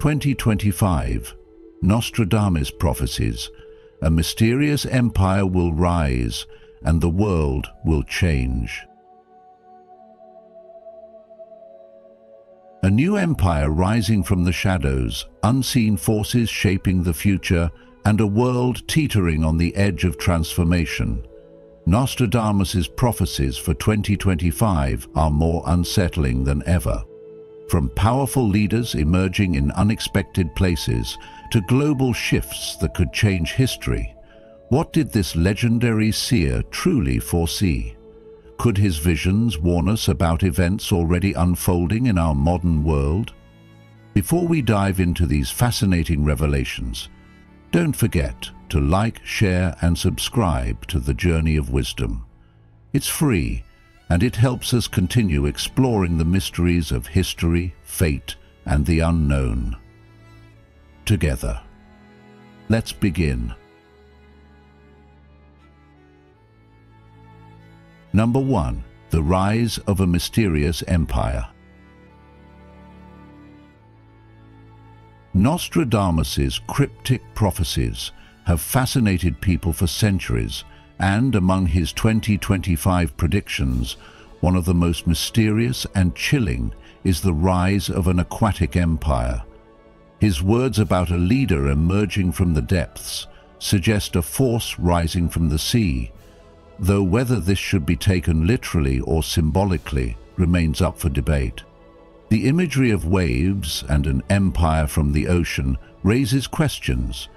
2025, Nostradamus Prophecies. A mysterious empire will rise and the world will change. A new empire rising from the shadows, unseen forces shaping the future, and a world teetering on the edge of transformation. Nostradamus's prophecies for 2025 are more unsettling than ever. From powerful leaders emerging in unexpected places to global shifts that could change history, what did this legendary seer truly foresee? Could his visions warn us about events already unfolding in our modern world? Before we dive into these fascinating revelations, don't forget to like, share, and subscribe to The Journey of Wisdom. It's free, and it helps us continue exploring the mysteries of history, fate, and the unknown. Together, let's begin. Number 1. The Rise of a Mysterious Empire. Nostradamus's cryptic prophecies have fascinated people for centuries, and among his 2025 predictions, one of the most mysterious and chilling is the rise of an aquatic empire. His words about a leader emerging from the depths suggest a force rising from the sea, though whether this should be taken literally or symbolically remains up for debate. The imagery of waves and an empire from the ocean raises questions.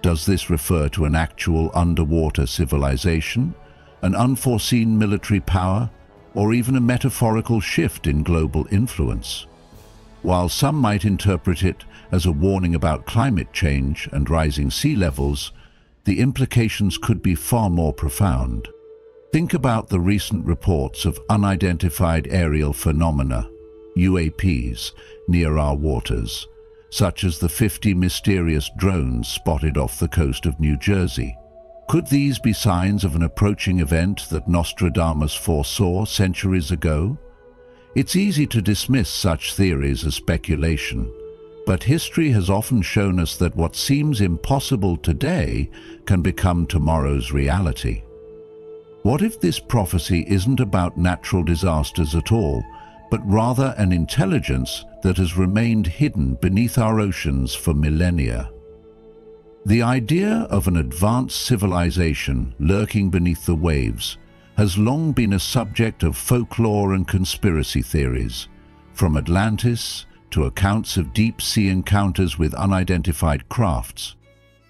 Does this refer to an actual underwater civilization, an unforeseen military power, or even a metaphorical shift in global influence? While some might interpret it as a warning about climate change and rising sea levels, the implications could be far more profound. Think about the recent reports of unidentified aerial phenomena, UAPs, near our waters, such as the 50 mysterious drones spotted off the coast of New Jersey. Could these be signs of an approaching event that Nostradamus foresaw centuries ago? It's easy to dismiss such theories as speculation, but history has often shown us that what seems impossible today can become tomorrow's reality. What if this prophecy isn't about natural disasters at all, but rather an intelligence that has remained hidden beneath our oceans for millennia? The idea of an advanced civilization lurking beneath the waves has long been a subject of folklore and conspiracy theories, from Atlantis to accounts of deep-sea encounters with unidentified crafts.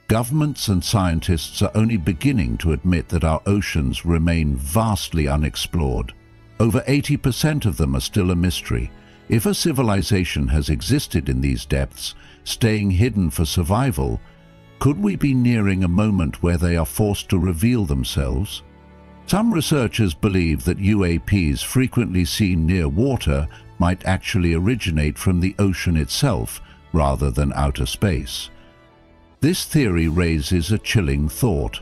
Governments and scientists are only beginning to admit that our oceans remain vastly unexplored. Over 80% of them are still a mystery. If a civilization has existed in these depths, staying hidden for survival, could we be nearing a moment where they are forced to reveal themselves? Some researchers believe that UAPs frequently seen near water might actually originate from the ocean itself rather than outer space. This theory raises a chilling thought.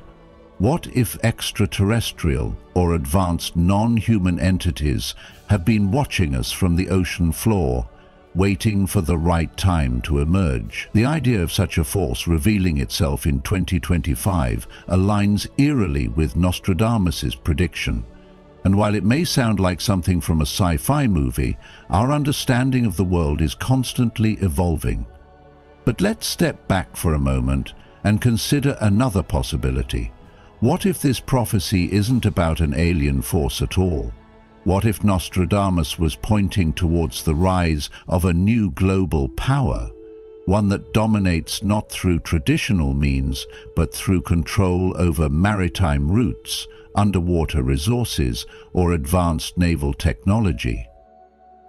What if extraterrestrial or advanced non-human entities have been watching us from the ocean floor, waiting for the right time to emerge? The idea of such a force revealing itself in 2025 aligns eerily with Nostradamus's prediction. And while it may sound like something from a sci-fi movie, our understanding of the world is constantly evolving. But let's step back for a moment and consider another possibility. What if this prophecy isn't about an alien force at all? What if Nostradamus was pointing towards the rise of a new global power, one that dominates not through traditional means, but through control over maritime routes, underwater resources, or advanced naval technology?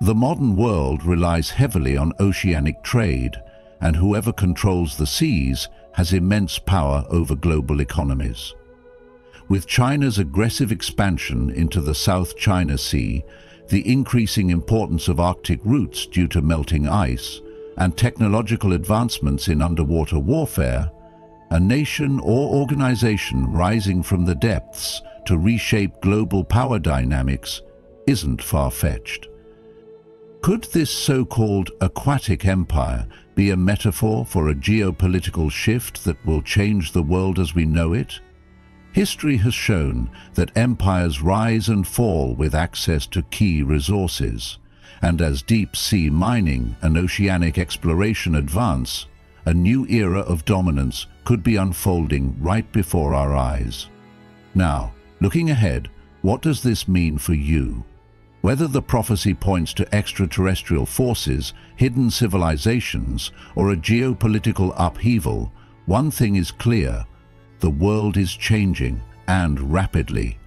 The modern world relies heavily on oceanic trade, and whoever controls the seas has immense power over global economies. With China's aggressive expansion into the South China Sea, the increasing importance of Arctic routes due to melting ice, and technological advancements in underwater warfare, a nation or organization rising from the depths to reshape global power dynamics isn't far-fetched. Could this so-called aquatic empire be a metaphor for a geopolitical shift that will change the world as we know it? History has shown that empires rise and fall with access to key resources, and as deep-sea mining and oceanic exploration advance, a new era of dominance could be unfolding right before our eyes. Now, looking ahead, what does this mean for you? Whether the prophecy points to extraterrestrial forces, hidden civilizations, or a geopolitical upheaval, one thing is clear: the world is changing, and rapidly.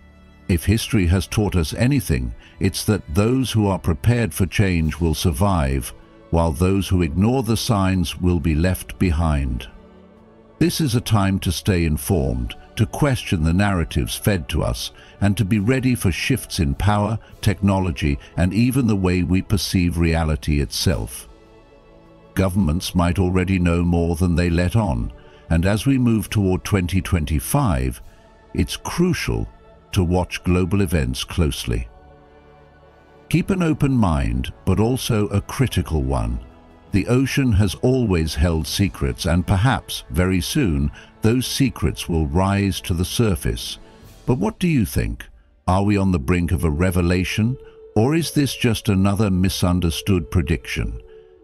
If history has taught us anything, it's that those who are prepared for change will survive, while those who ignore the signs will be left behind. This is a time to stay informed, to question the narratives fed to us, and to be ready for shifts in power, technology, and even the way we perceive reality itself. Governments might already know more than they let on, and as we move toward 2025, it's crucial to watch global events closely. Keep an open mind, but also a critical one. The ocean has always held secrets, and perhaps, very soon, those secrets will rise to the surface. But what do you think? Are we on the brink of a revelation, or is this just another misunderstood prediction?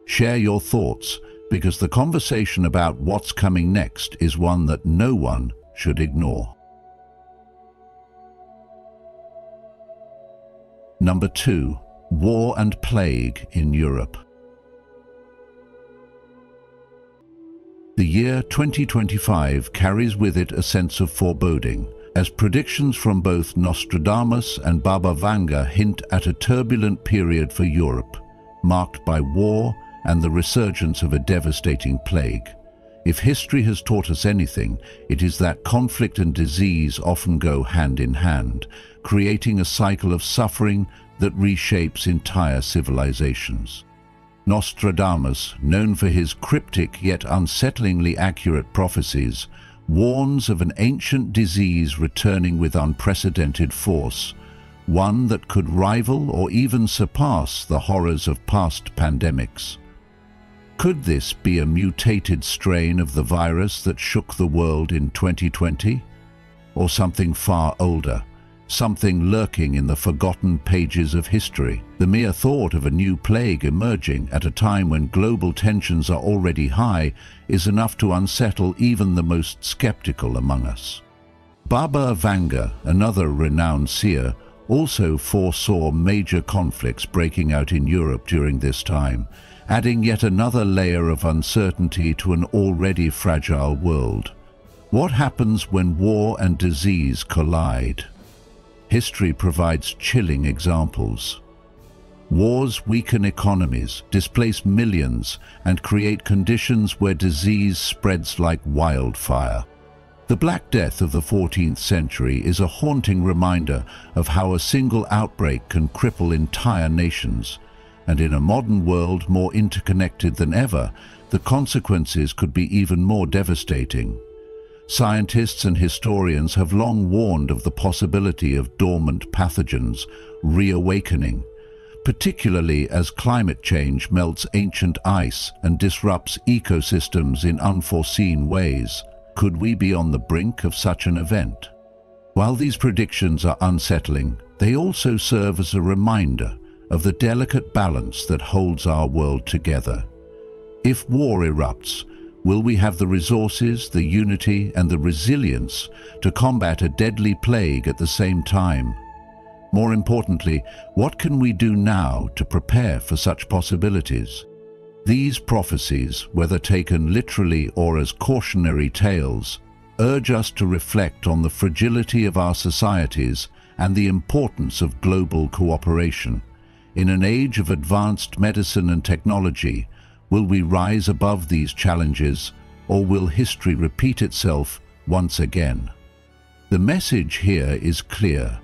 Share your thoughts, because the conversation about what's coming next is one that no one should ignore. Number 2. War and plague in Europe. The year 2025 carries with it a sense of foreboding, as predictions from both Nostradamus and Baba Vanga hint at a turbulent period for Europe, marked by war and the resurgence of a devastating plague. If history has taught us anything, it is that conflict and disease often go hand in hand, creating a cycle of suffering that reshapes entire civilizations. Nostradamus, known for his cryptic yet unsettlingly accurate prophecies, warns of an ancient disease returning with unprecedented force, one that could rival or even surpass the horrors of past pandemics. Could this be a mutated strain of the virus that shook the world in 2020? Or something far older, something lurking in the forgotten pages of history? The mere thought of a new plague emerging at a time when global tensions are already high is enough to unsettle even the most skeptical among us. Baba Vanga, another renowned seer, also foresaw major conflicts breaking out in Europe during this time, adding yet another layer of uncertainty to an already fragile world. What happens when war and disease collide? History provides chilling examples. Wars weaken economies, displace millions, and create conditions where disease spreads like wildfire. The Black Death of the 14th century is a haunting reminder of how a single outbreak can cripple entire nations. And in a modern world more interconnected than ever, the consequences could be even more devastating. Scientists and historians have long warned of the possibility of dormant pathogens reawakening, particularly as climate change melts ancient ice and disrupts ecosystems in unforeseen ways. Could we be on the brink of such an event? While these predictions are unsettling, they also serve as a reminder of the delicate balance that holds our world together. If war erupts, will we have the resources, the unity, and the resilience to combat a deadly plague at the same time? More importantly, what can we do now to prepare for such possibilities? These prophecies, whether taken literally or as cautionary tales, urge us to reflect on the fragility of our societies and the importance of global cooperation. In an age of advanced medicine and technology, will we rise above these challenges, or will history repeat itself once again? The message here is clear.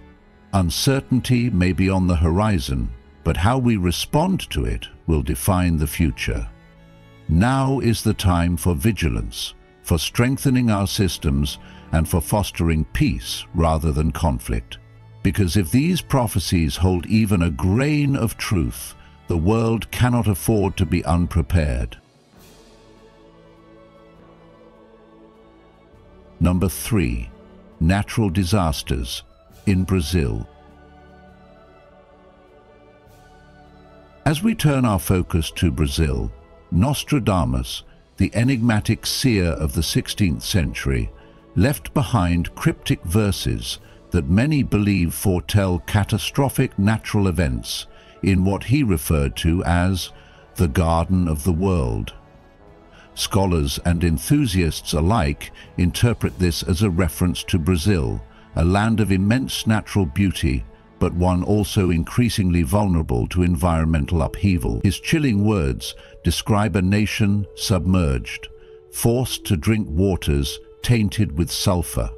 Uncertainty may be on the horizon, but how we respond to it will define the future. Now is the time for vigilance, for strengthening our systems, and for fostering peace rather than conflict. Because if these prophecies hold even a grain of truth, the world cannot afford to be unprepared. Number 3. Natural disasters in Brazil. As we turn our focus to Brazil, Nostradamus, the enigmatic seer of the 16th century, left behind cryptic verses that many believe foretell catastrophic natural events in what he referred to as the Garden of the World. Scholars and enthusiasts alike interpret this as a reference to Brazil, a land of immense natural beauty, but one also increasingly vulnerable to environmental upheaval. His chilling words describe a nation submerged, forced to drink waters tainted with sulfur,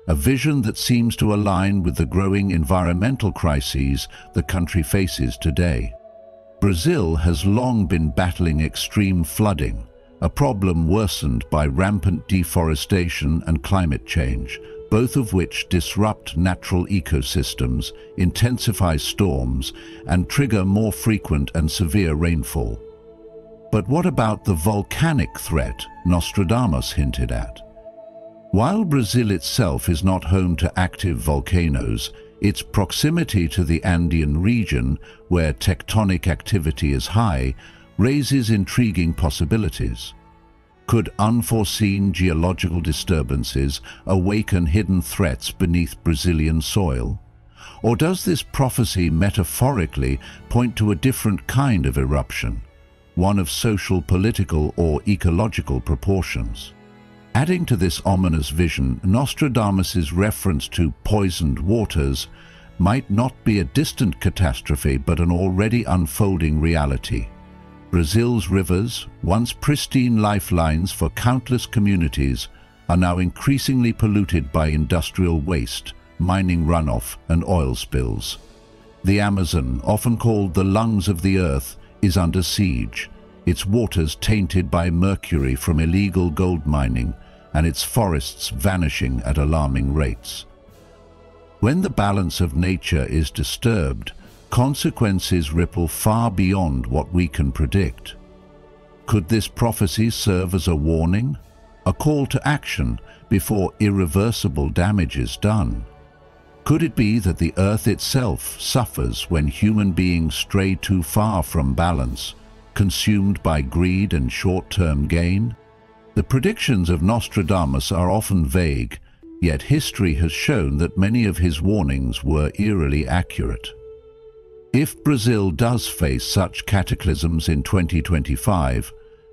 a vision that seems to align with the growing environmental crises the country faces today. Brazil has long been battling extreme flooding, a problem worsened by rampant deforestation and climate change, both of which disrupt natural ecosystems, intensify storms, and trigger more frequent and severe rainfall. But what about the volcanic threat Nostradamus hinted at? While Brazil itself is not home to active volcanoes, its proximity to the Andean region, where tectonic activity is high, raises intriguing possibilities. Could unforeseen geological disturbances awaken hidden threats beneath Brazilian soil? Or does this prophecy metaphorically point to a different kind of eruption, one of social, political, or ecological proportions? Adding to this ominous vision, Nostradamus's reference to poisoned waters might not be a distant catastrophe but an already unfolding reality. Brazil's rivers, once pristine lifelines for countless communities, are now increasingly polluted by industrial waste, mining runoff, and oil spills. The Amazon, often called the lungs of the earth, is under siege, its waters tainted by mercury from illegal gold mining, and its forests vanishing at alarming rates. When the balance of nature is disturbed, consequences ripple far beyond what we can predict. Could this prophecy serve as a warning, a call to action before irreversible damage is done? Could it be that the earth itself suffers when human beings stray too far from balance, consumed by greed and short-term gain? The predictions of Nostradamus are often vague, yet history has shown that many of his warnings were eerily accurate. If Brazil does face such cataclysms in 2025,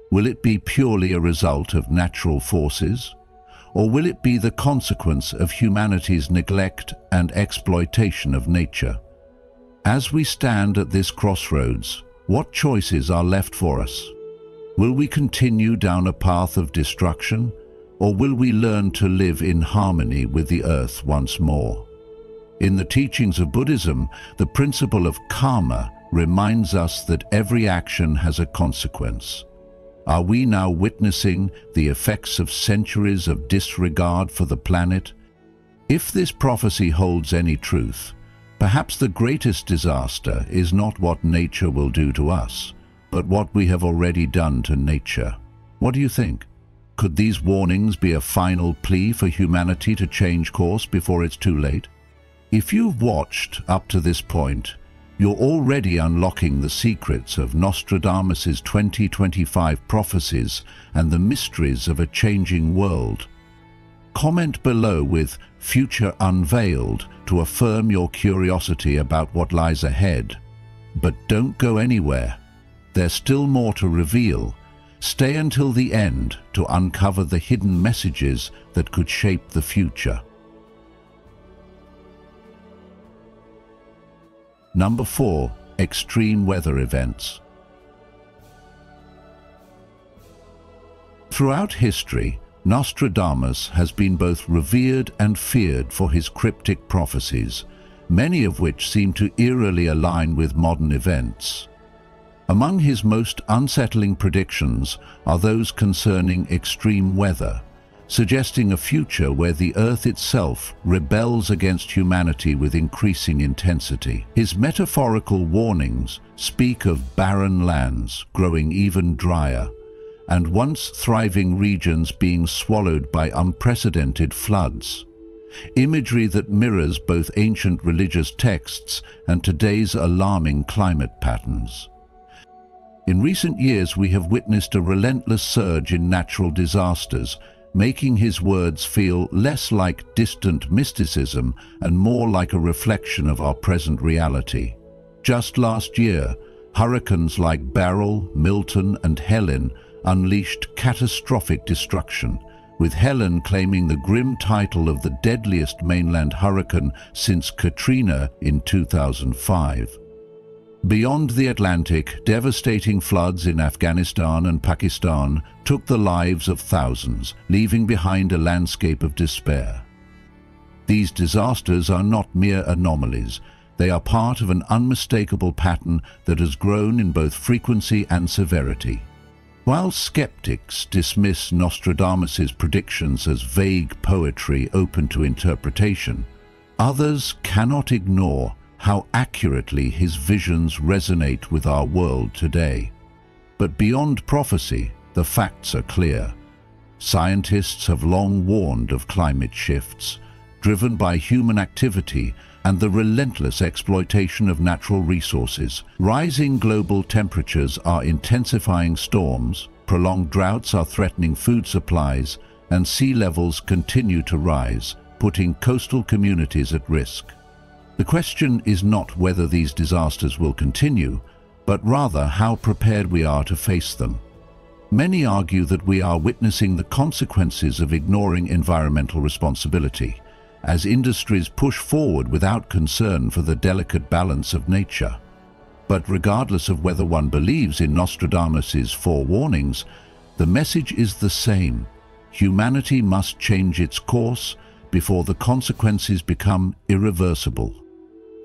will it be purely a result of natural forces, or will it be the consequence of humanity's neglect and exploitation of nature? As we stand at this crossroads, what choices are left for us? Will we continue down a path of destruction, or will we learn to live in harmony with the earth once more? In the teachings of Buddhism, the principle of karma reminds us that every action has a consequence. Are we now witnessing the effects of centuries of disregard for the planet? If this prophecy holds any truth, perhaps the greatest disaster is not what nature will do to us, but what we have already done to nature. What do you think? Could these warnings be a final plea for humanity to change course before it's too late? If you've watched up to this point, you're already unlocking the secrets of Nostradamus's 2025 prophecies and the mysteries of a changing world. Comment below with "Future Unveiled" to affirm your curiosity about what lies ahead. But don't go anywhere. There's still more to reveal. Stay until the end to uncover the hidden messages that could shape the future. Number 4. Extreme weather events. Throughout history, Nostradamus has been both revered and feared for his cryptic prophecies, many of which seem to eerily align with modern events. Among his most unsettling predictions are those concerning extreme weather, suggesting a future where the Earth itself rebels against humanity with increasing intensity. His metaphorical warnings speak of barren lands growing even drier, and once thriving regions being swallowed by unprecedented floods. Imagery that mirrors both ancient religious texts and today's alarming climate patterns. In recent years, we have witnessed a relentless surge in natural disasters, making his words feel less like distant mysticism and more like a reflection of our present reality. Just last year, hurricanes like Beryl, Milton, and Helen unleashed catastrophic destruction, with Helen claiming the grim title of the deadliest mainland hurricane since Katrina in 2005. Beyond the Atlantic, devastating floods in Afghanistan and Pakistan took the lives of thousands, leaving behind a landscape of despair. These disasters are not mere anomalies. They are part of an unmistakable pattern that has grown in both frequency and severity. While skeptics dismiss Nostradamus's predictions as vague poetry open to interpretation, others cannot ignore how accurately his visions resonate with our world today. But beyond prophecy, the facts are clear. Scientists have long warned of climate shifts, driven by human activity and the relentless exploitation of natural resources. Rising global temperatures are intensifying storms, prolonged droughts are threatening food supplies, and sea levels continue to rise, putting coastal communities at risk. The question is not whether these disasters will continue, but rather how prepared we are to face them. Many argue that we are witnessing the consequences of ignoring environmental responsibility, as industries push forward without concern for the delicate balance of nature. But regardless of whether one believes in Nostradamus's forewarnings, the message is the same. Humanity must change its course before the consequences become irreversible.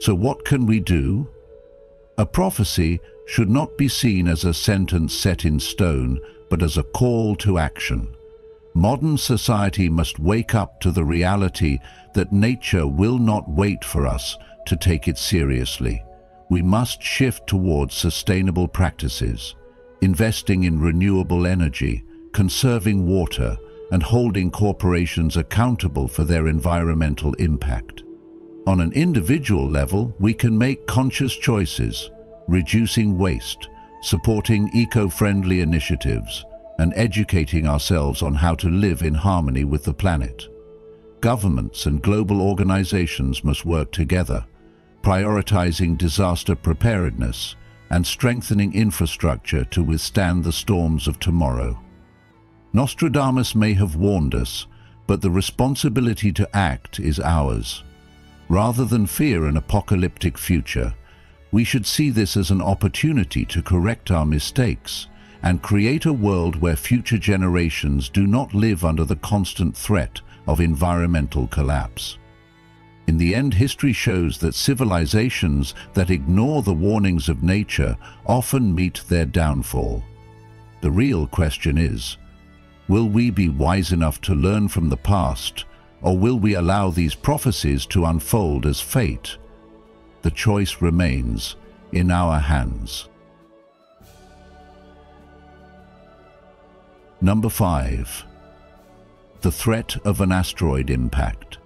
So what can we do? A prophecy should not be seen as a sentence set in stone, but as a call to action. Modern society must wake up to the reality that nature will not wait for us to take it seriously. We must shift towards sustainable practices, investing in renewable energy, conserving water, and holding corporations accountable for their environmental impact. On an individual level, we can make conscious choices, reducing waste, supporting eco-friendly initiatives, and educating ourselves on how to live in harmony with the planet. Governments and global organizations must work together, prioritizing disaster preparedness and strengthening infrastructure to withstand the storms of tomorrow. Nostradamus may have warned us, but the responsibility to act is ours. Rather than fear an apocalyptic future, we should see this as an opportunity to correct our mistakes and create a world where future generations do not live under the constant threat of environmental collapse. In the end, history shows that civilizations that ignore the warnings of nature often meet their downfall. The real question is, will we be wise enough to learn from the past, or will we allow these prophecies to unfold as fate? The choice remains in our hands. Number 5. The threat of an asteroid impact.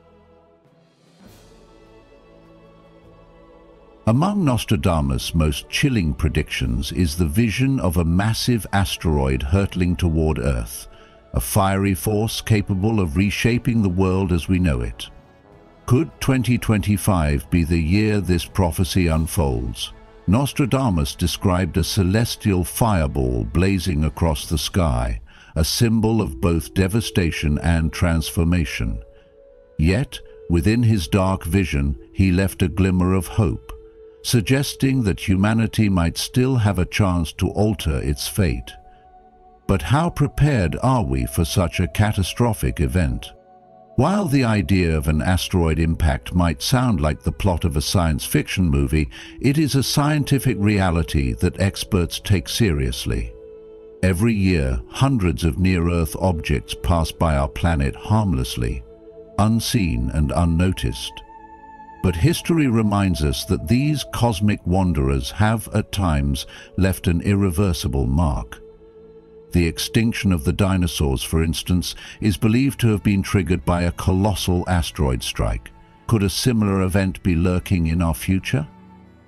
Among Nostradamus' most chilling predictions is the vision of a massive asteroid hurtling toward Earth, a fiery force capable of reshaping the world as we know it. Could 2025 be the year this prophecy unfolds? Nostradamus described a celestial fireball blazing across the sky, a symbol of both devastation and transformation. Yet, within his dark vision, he left a glimmer of hope, suggesting that humanity might still have a chance to alter its fate. But how prepared are we for such a catastrophic event? While the idea of an asteroid impact might sound like the plot of a science fiction movie, it is a scientific reality that experts take seriously. Every year, hundreds of near-Earth objects pass by our planet harmlessly, unseen and unnoticed. But history reminds us that these cosmic wanderers have, at times, left an irreversible mark. The extinction of the dinosaurs, for instance, is believed to have been triggered by a colossal asteroid strike. Could a similar event be lurking in our future?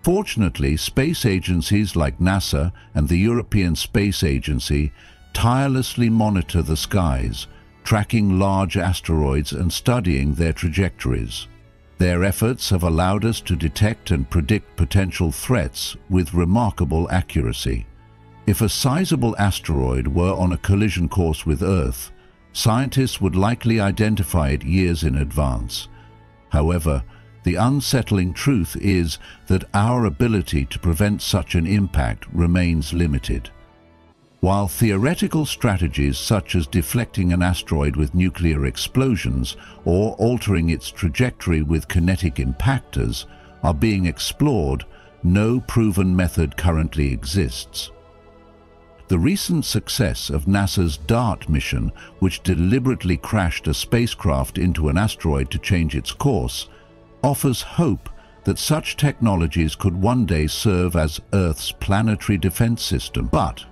Fortunately, space agencies like NASA and the European Space Agency tirelessly monitor the skies, tracking large asteroids and studying their trajectories. Their efforts have allowed us to detect and predict potential threats with remarkable accuracy. If a sizable asteroid were on a collision course with Earth, scientists would likely identify it years in advance. However, the unsettling truth is that our ability to prevent such an impact remains limited. While theoretical strategies such as deflecting an asteroid with nuclear explosions or altering its trajectory with kinetic impactors are being explored, no proven method currently exists. The recent success of NASA's DART mission, which deliberately crashed a spacecraft into an asteroid to change its course, offers hope that such technologies could one day serve as Earth's planetary defense system. But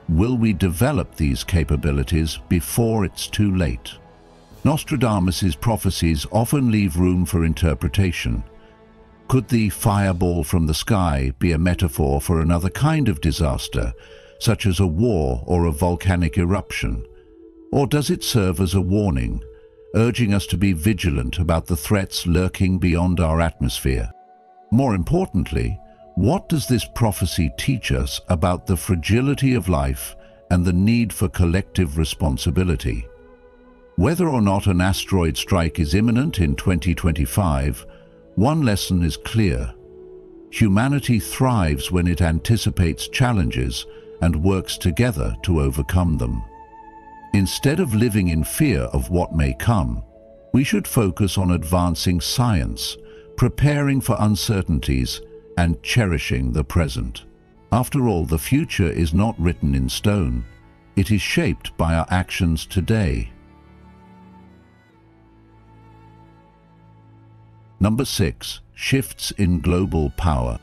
will we develop these capabilities before it's too late? Nostradamus' prophecies often leave room for interpretation. Could the fireball from the sky be a metaphor for another kind of disaster, such as a war or a volcanic eruption? Or does it serve as a warning, urging us to be vigilant about the threats lurking beyond our atmosphere? More importantly, what does this prophecy teach us about the fragility of life and the need for collective responsibility? Whether or not an asteroid strike is imminent in 2025, one lesson is clear. Humanity thrives when it anticipates challenges and works together to overcome them. Instead of living in fear of what may come, we should focus on advancing science, preparing for uncertainties, and cherishing the present. After all, the future is not written in stone. It is shaped by our actions today. Number 6. Shifts in global power.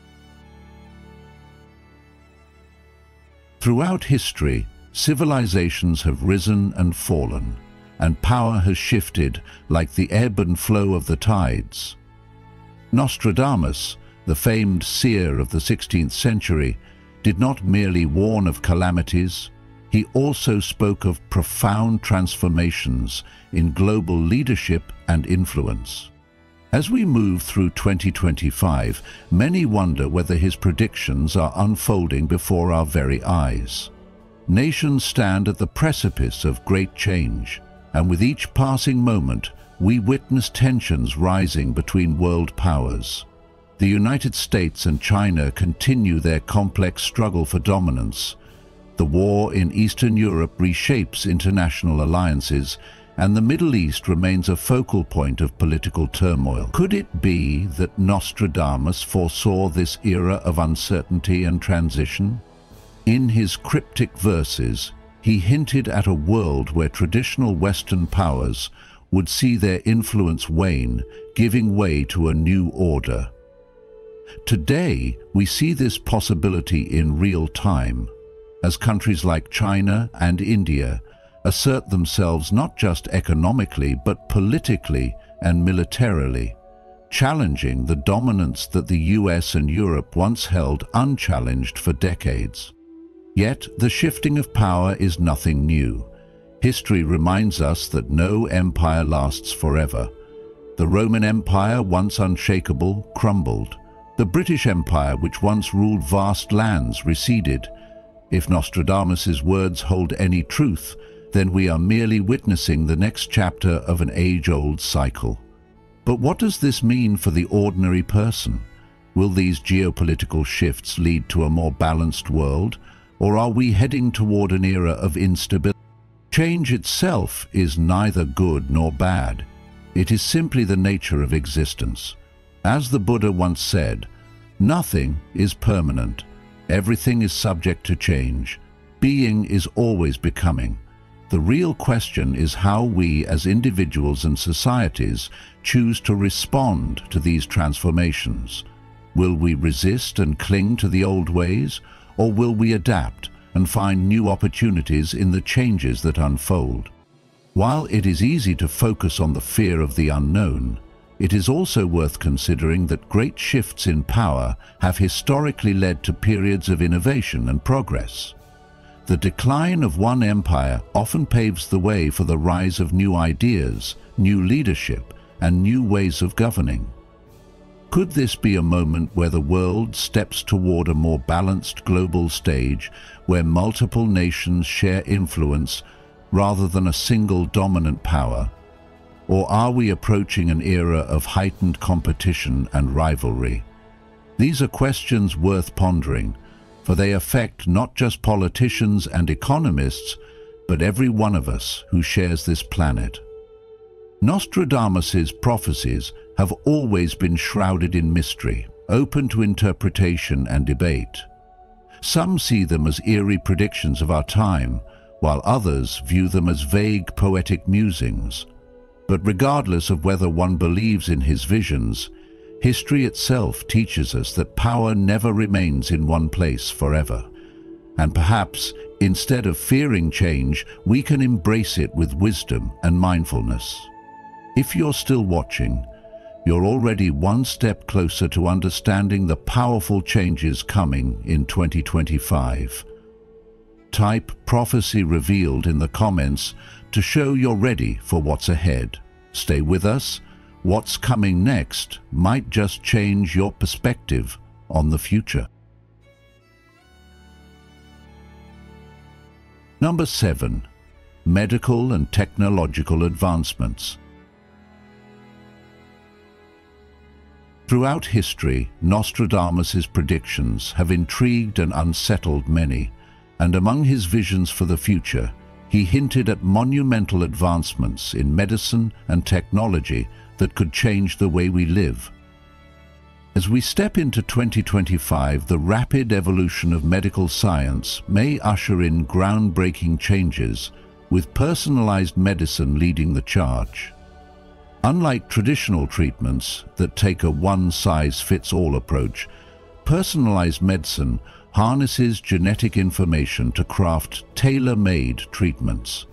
Throughout history, civilizations have risen and fallen, and power has shifted like the ebb and flow of the tides. Nostradamus, the famed seer of the 16th century, did not merely warn of calamities, he also spoke of profound transformations in global leadership and influence. As we move through 2025, many wonder whether his predictions are unfolding before our very eyes. Nations stand at the precipice of great change, and with each passing moment, we witness tensions rising between world powers. The United States and China continue their complex struggle for dominance. The war in Eastern Europe reshapes international alliances, and the Middle East remains a focal point of political turmoil. Could it be that Nostradamus foresaw this era of uncertainty and transition? In his cryptic verses, he hinted at a world where traditional Western powers would see their influence wane, giving way to a new order. Today, we see this possibility in real time, as countries like China and India assert themselves not just economically but politically and militarily, challenging the dominance that the US and Europe once held unchallenged for decades. Yet the shifting of power is nothing new. History reminds us that no empire lasts forever. The Roman Empire, once unshakable, crumbled. The British Empire, which once ruled vast lands, receded. If Nostradamus's words hold any truth, then we are merely witnessing the next chapter of an age-old cycle. But what does this mean for the ordinary person? Will these geopolitical shifts lead to a more balanced world, or are we heading toward an era of instability? Change itself is neither good nor bad. It is simply the nature of existence. As the Buddha once said, nothing is permanent. Everything is subject to change. Being is always becoming. The real question is how we as individuals and societies choose to respond to these transformations. Will we resist and cling to the old ways, or will we adapt, and find new opportunities in the changes that unfold. While it is easy to focus on the fear of the unknown, it is also worth considering that great shifts in power have historically led to periods of innovation and progress. The decline of one empire often paves the way for the rise of new ideas, new leadership, and new ways of governing. Could this be a moment where the world steps toward a more balanced global stage where multiple nations share influence rather than a single dominant power? Or are we approaching an era of heightened competition and rivalry? These are questions worth pondering, for they affect not just politicians and economists, but every one of us who shares this planet. Nostradamus's prophecies have always been shrouded in mystery, open to interpretation and debate. Some see them as eerie predictions of our time, while others view them as vague poetic musings. But regardless of whether one believes in his visions, history itself teaches us that power never remains in one place forever. And perhaps, instead of fearing change, we can embrace it with wisdom and mindfulness. If you're still watching, you're already one step closer to understanding the powerful changes coming in 2025. Type "prophecy revealed" in the comments to show you're ready for what's ahead. Stay with us. What's coming next might just change your perspective on the future. Number 7. Medical and technological advancements. Throughout history, Nostradamus' predictions have intrigued and unsettled many, and among his visions for the future, he hinted at monumental advancements in medicine and technology that could change the way we live. As we step into 2025, the rapid evolution of medical science may usher in groundbreaking changes, with personalized medicine leading the charge. Unlike traditional treatments that take a one-size-fits-all approach, personalized medicine harnesses genetic information to craft tailor-made treatments,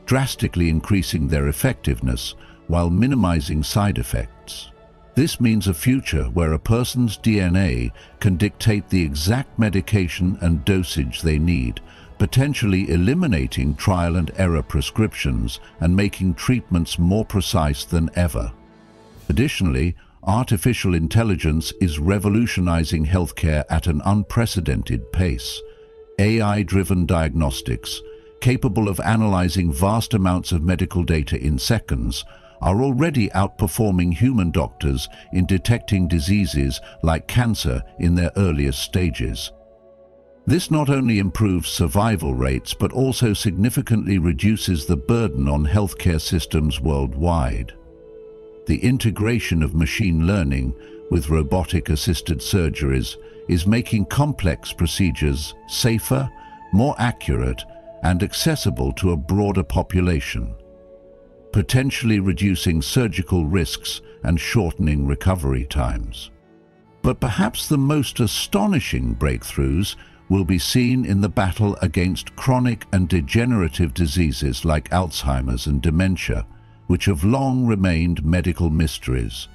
drastically increasing their effectiveness while minimizing side effects. This means a future where a person's DNA can dictate the exact medication and dosage they need, potentially eliminating trial and error prescriptions and making treatments more precise than ever. Additionally, artificial intelligence is revolutionizing healthcare at an unprecedented pace. AI-driven diagnostics, capable of analyzing vast amounts of medical data in seconds, are already outperforming human doctors in detecting diseases like cancer in their earliest stages. This not only improves survival rates, but also significantly reduces the burden on healthcare systems worldwide. The integration of machine learning with robotic-assisted surgeries is making complex procedures safer, more accurate, and accessible to a broader population, potentially reducing surgical risks and shortening recovery times. But perhaps the most astonishing breakthroughs will be seen in the battle against chronic and degenerative diseases like Alzheimer's and dementia, which have long remained medical mysteries.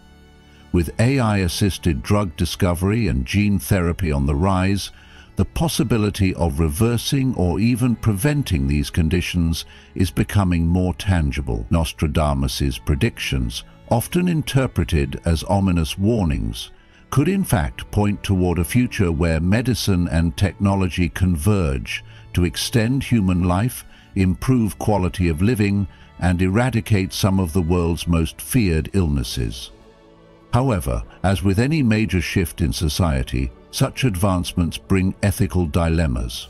With AI-assisted drug discovery and gene therapy on the rise, the possibility of reversing or even preventing these conditions is becoming more tangible. Nostradamus's predictions, often interpreted as ominous warnings, could in fact point toward a future where medicine and technology converge to extend human life, improve quality of living, and eradicate some of the world's most feared illnesses. However, as with any major shift in society, such advancements bring ethical dilemmas.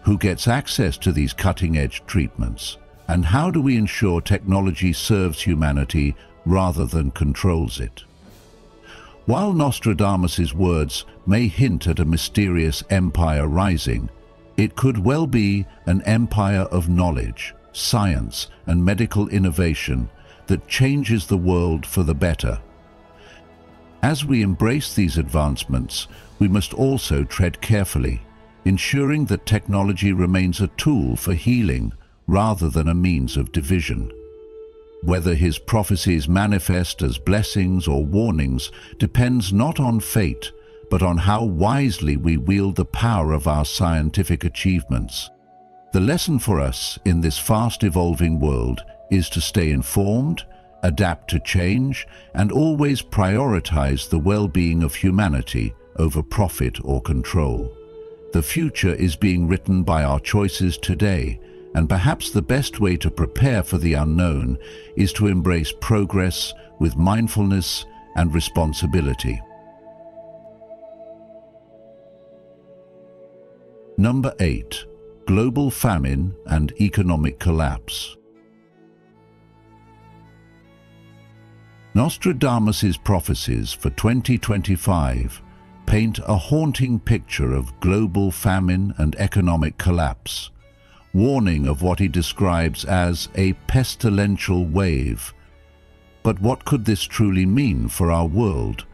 Who gets access to these cutting-edge treatments? And how do we ensure technology serves humanity rather than controls it? While Nostradamus's words may hint at a mysterious empire rising, it could well be an empire of knowledge, science, and medical innovation that changes the world for the better. As we embrace these advancements, we must also tread carefully, ensuring that technology remains a tool for healing rather than a means of division. Whether his prophecies manifest as blessings or warnings depends not on fate, but on how wisely we wield the power of our scientific achievements. The lesson for us in this fast-evolving world is to stay informed, adapt to change, and always prioritize the well-being of humanity over profit or control. The future is being written by our choices today, and perhaps the best way to prepare for the unknown is to embrace progress with mindfulness and responsibility. Number 8. Global famine and economic collapse. Nostradamus' prophecies for 2025 paint a haunting picture of global famine and economic collapse, warning of what he describes as a pestilential wave. But what could this truly mean for our world?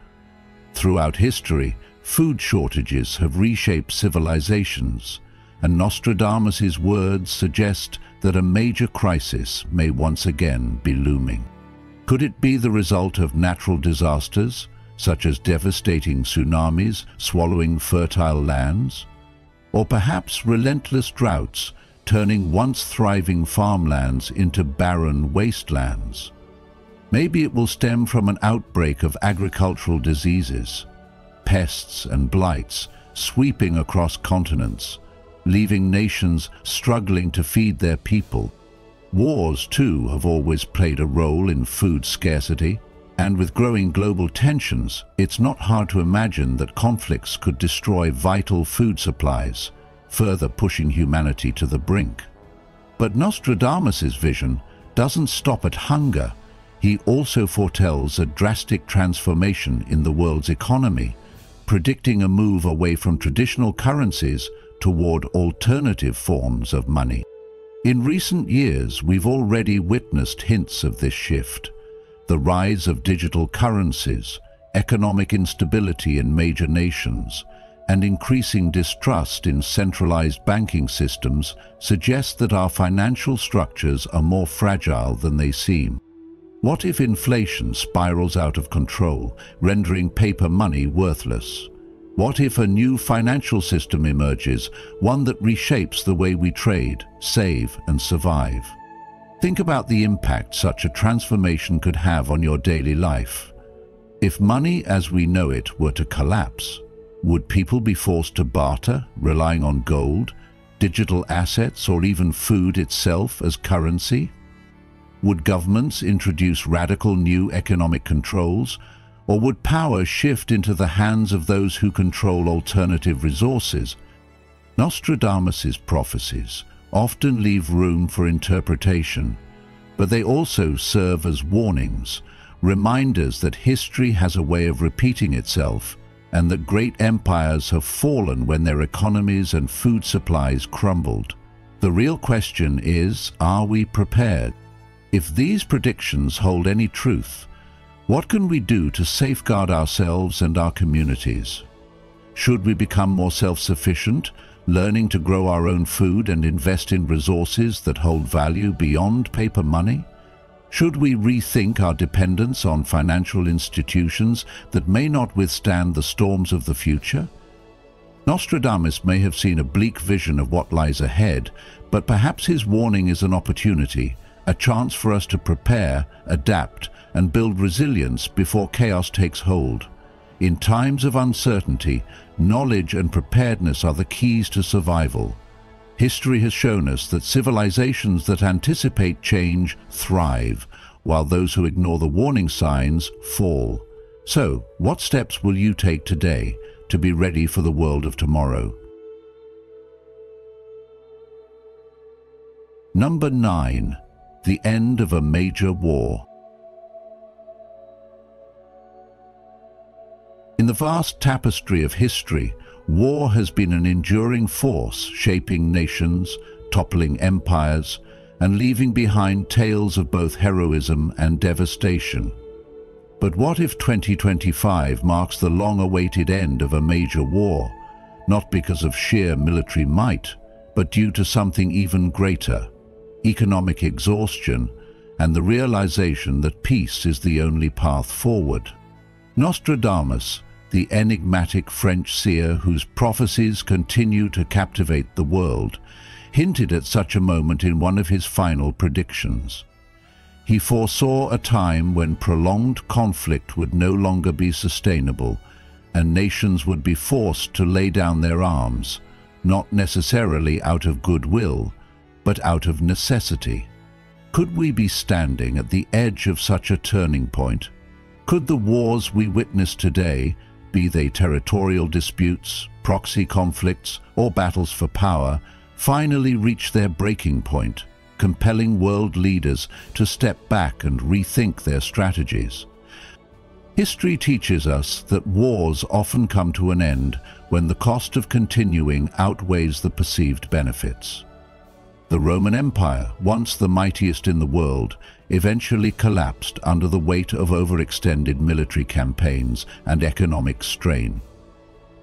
Throughout history, food shortages have reshaped civilizations, and Nostradamus' words suggest that a major crisis may once again be looming. Could it be the result of natural disasters, such as devastating tsunamis swallowing fertile lands? Or perhaps relentless droughts turning once thriving farmlands into barren wastelands? Maybe it will stem from an outbreak of agricultural diseases, pests and blights sweeping across continents, leaving nations struggling to feed their people. Wars, too, have always played a role in food scarcity, and with growing global tensions, it's not hard to imagine that conflicts could destroy vital food supplies, further pushing humanity to the brink. But Nostradamus' vision doesn't stop at hunger. He also foretells a drastic transformation in the world's economy, predicting a move away from traditional currencies toward alternative forms of money. In recent years, we've already witnessed hints of this shift. The rise of digital currencies, economic instability in major nations, and increasing distrust in centralized banking systems suggest that our financial structures are more fragile than they seem. What if inflation spirals out of control, rendering paper money worthless? What if a new financial system emerges, one that reshapes the way we trade, save, and survive? Think about the impact such a transformation could have on your daily life. If money as we know it were to collapse, would people be forced to barter, relying on gold, digital assets, or even food itself as currency? Would governments introduce radical new economic controls, or would power shift into the hands of those who control alternative resources? Nostradamus' prophecies often leave room for interpretation, but they also serve as warnings, reminders that history has a way of repeating itself, and that great empires have fallen when their economies and food supplies crumbled. The real question is, are we prepared? If these predictions hold any truth, what can we do to safeguard ourselves and our communities? Should we become more self-sufficient, learning to grow our own food and invest in resources that hold value beyond paper money? Should we rethink our dependence on financial institutions that may not withstand the storms of the future? Nostradamus may have seen a bleak vision of what lies ahead, but perhaps his warning is an opportunity, a chance for us to prepare, adapt, and build resilience before chaos takes hold. In times of uncertainty, knowledge and preparedness are the keys to survival. History has shown us that civilizations that anticipate change thrive, while those who ignore the warning signs fall. So, what steps will you take today to be ready for the world of tomorrow? Number 9. The end of a major war. In the vast tapestry of history, war has been an enduring force, shaping nations, toppling empires, and leaving behind tales of both heroism and devastation. But what if 2025 marks the long-awaited end of a major war, not because of sheer military might, but due to something even greater: economic exhaustion and the realization that peace is the only path forward. Nostradamus, the enigmatic French seer whose prophecies continue to captivate the world, hinted at such a moment in one of his final predictions. He foresaw a time when prolonged conflict would no longer be sustainable, and nations would be forced to lay down their arms, not necessarily out of goodwill, but out of necessity. Could we be standing at the edge of such a turning point? Could the wars we witness today, be they territorial disputes, proxy conflicts, or battles for power, finally reach their breaking point, compelling world leaders to step back and rethink their strategies? History teaches us that wars often come to an end when the cost of continuing outweighs the perceived benefits. The Roman Empire, once the mightiest in the world, eventually collapsed under the weight of overextended military campaigns and economic strain.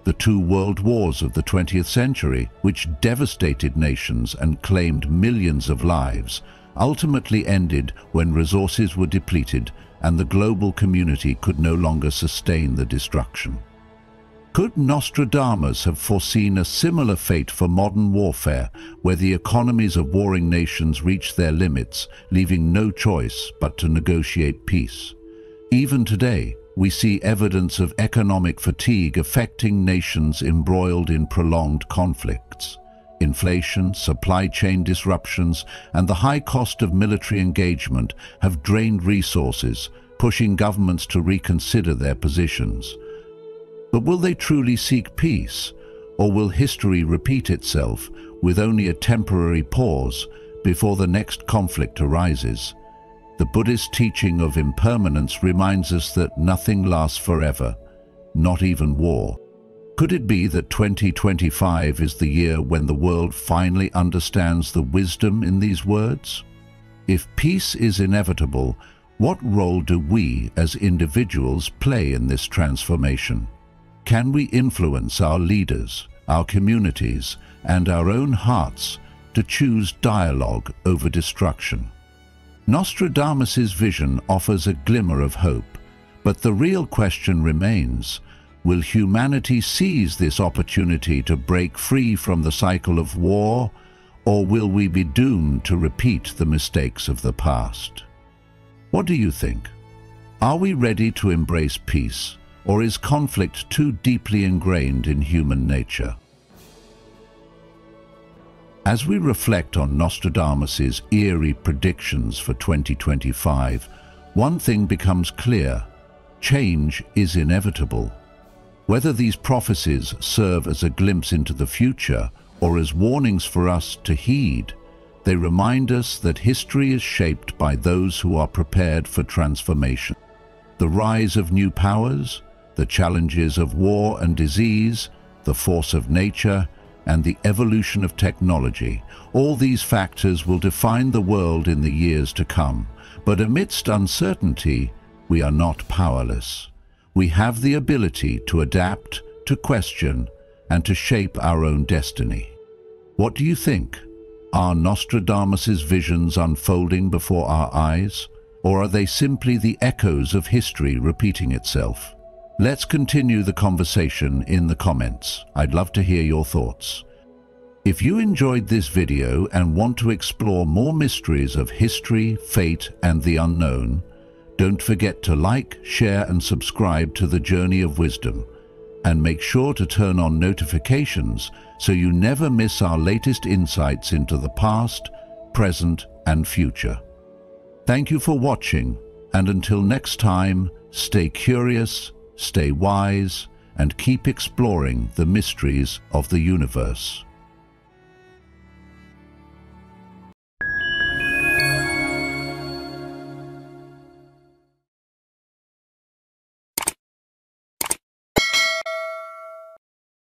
The two world wars of the 20th century, which devastated nations and claimed millions of lives, ultimately ended when resources were depleted and the global community could no longer sustain the destruction. Could Nostradamus have foreseen a similar fate for modern warfare, where the economies of warring nations reach their limits, leaving no choice but to negotiate peace? Even today, we see evidence of economic fatigue affecting nations embroiled in prolonged conflicts. Inflation, supply chain disruptions, and the high cost of military engagement have drained resources, pushing governments to reconsider their positions. But will they truly seek peace, or will history repeat itself with only a temporary pause before the next conflict arises? The Buddhist teaching of impermanence reminds us that nothing lasts forever, not even war. Could it be that 2025 is the year when the world finally understands the wisdom in these words? If peace is inevitable, what role do we as individuals play in this transformation? Can we influence our leaders, our communities, and our own hearts to choose dialogue over destruction? Nostradamus's vision offers a glimmer of hope, but the real question remains: will humanity seize this opportunity to break free from the cycle of war, or will we be doomed to repeat the mistakes of the past? What do you think? Are we ready to embrace peace, or is conflict too deeply ingrained in human nature? As we reflect on Nostradamus's eerie predictions for 2025, one thing becomes clear: change is inevitable. Whether these prophecies serve as a glimpse into the future or as warnings for us to heed, they remind us that history is shaped by those who are prepared for transformation. The rise of new powers, the challenges of war and disease, the force of nature, and the evolution of technology, all these factors will define the world in the years to come. But amidst uncertainty, we are not powerless. We have the ability to adapt, to question, and to shape our own destiny. What do you think? Are Nostradamus's visions unfolding before our eyes, or are they simply the echoes of history repeating itself? Let's continue the conversation in the comments. I'd love to hear your thoughts. If you enjoyed this video and want to explore more mysteries of history, fate, and the unknown, don't forget to like, share, and subscribe to the Journey of Wisdom. And make sure to turn on notifications so you never miss our latest insights into the past, present, and future. Thank you for watching, and until next time, stay curious, stay wise, and keep exploring the mysteries of the universe.